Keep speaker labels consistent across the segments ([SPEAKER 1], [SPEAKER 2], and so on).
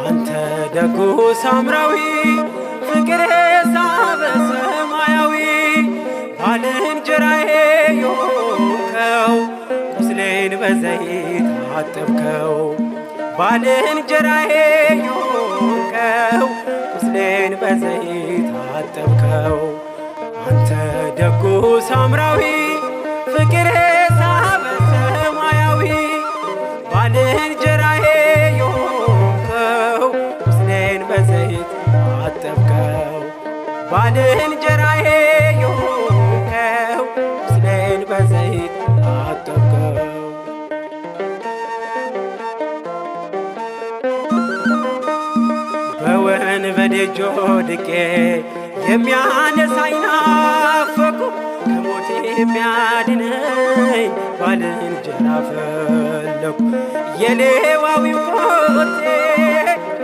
[SPEAKER 1] አንተ ደጉ ሳምራዊ ፍቅር ሳበ ሰማያዊ ባልንጀራዬ የሆንከው ቁስሌን በዘይት አጠብከው። ባልንጀራዬ የሆንከው ቁስሌን በዘይት አጠብከው። አንተ ደጉ ሳምራዊ ፍቅር ሳበ ሰማያዊ ባልንጀራዬ የሆንከው ቁስሌን በዘይት አጠብከው። ባልንጀራዬ የሆንከው ቁስሌን በዘይት አጠብከው። በወንበዴ ወድቄ የሚያነሳኝ ናፈኩ ከሞት የሚያድነኝ ባልንጀራ ፈለኩ። የሌዋዊው ኮቴ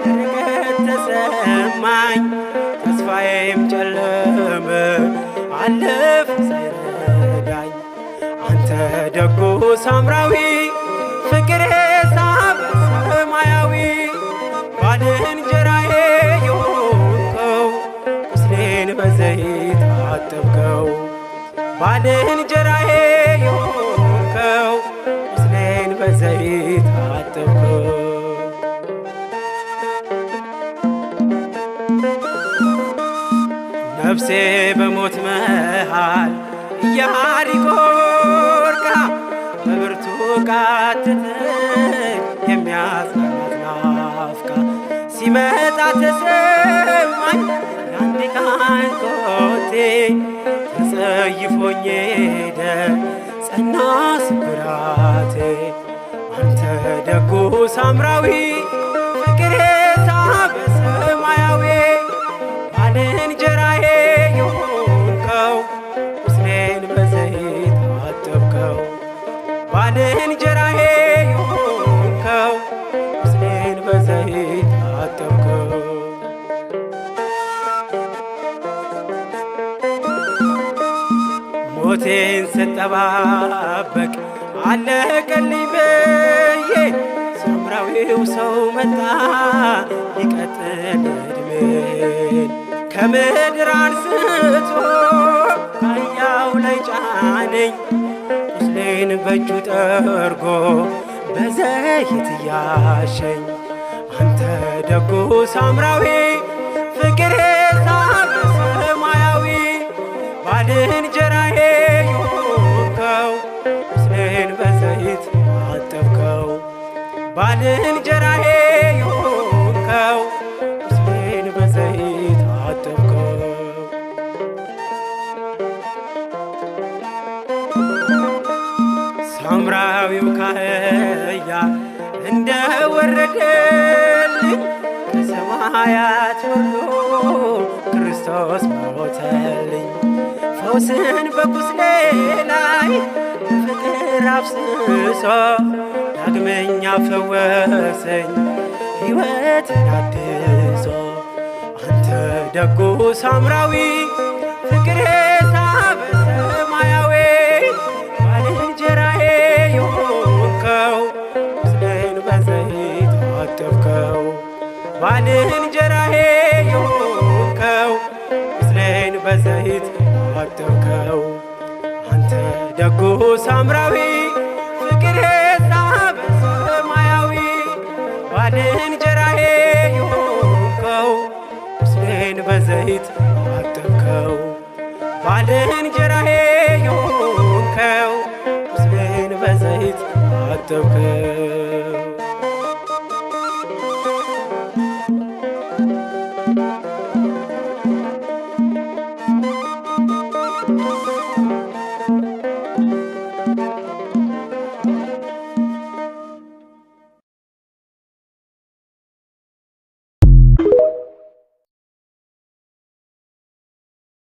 [SPEAKER 1] ርቀት ተሰማኝ ተስፋዬም ጨለመ አለፈ ሳይረዳኝ። አንተ ደጉ ሳምራዊ ፍቅር ሳበ ሰማያዊ ባልንጀራዬ የሆንከው ቁስሌን በዘይት አጠብከው። ባልንጀራዬ የሆንከው ቁስሌን በዘይት አጠብከው። ነፍሴ በሞት መሃል ኢያሪኮ ወድቃ በብርቱ ቃተተች የሚያጽናናት ናፍቃ። ሲመጣ ተሰማኝ ያንድ ቀን ኮቴ ተጸይፎኝ ሄደ ጸና ስብራቴ። አንተ ደጉ ሳምራዊ ፍቅር ሳበ ሰማያዊ ባልንጀራዬ የሆንከው ቁስሌን በዘይት አጠብከው። ባልንጀራዬ የሆንከው ቁስሌን በዘይት አጠብከው። ሞቴን ስጠባበቅ አለቀልኝ ብዬ ሳምራዊው ሰው መጣ ሊቀጥል ዕድሜን። ከምድር አንስቶ ካህያው ላይ ጫነኝ ቁስሌን በእጁ ጠርጎ በዘይት እያሸኝ። አንተ ደጉ ሳምራዊ ፍቅር ሳበ ሰማያዊ ባልንጀራዬ የሆንከው ቁስሌን በዘይት አጠብከው። ባልንጀራዬ የሆንከው ቁስሌን በዘይት አጠብከው። ሳምራዊው ካህያ እንደ ወረደልኝ ከሰማያት ወርዶ ክርስቶስ ሞተልኝ። ፈውስን በቁስሌ ላይ ፍቅር አፍስሶ ዳግመኛ ፈወሰኝ ሕይወትን አድሶ። አንተ ደጉ ሳምራዊ ፍቅር ሳበ ሰማያዊ ባልንጀራዬ የሆንከው ቁስሌን በዘይት አጠብከው። ባልንጀራዬ የሆንከው ቁስሌን በዘይት አጠብከው። አንተ ደጉ ሳምራዊ ፍቅር ሳበ ሰማያዊ ባልንጀራዬ የሆንከው ቁስሌን በዘይት አጠብከው። ባልንጀራዬ የሆንከው ቁስሌን በዘይት አጠብከው።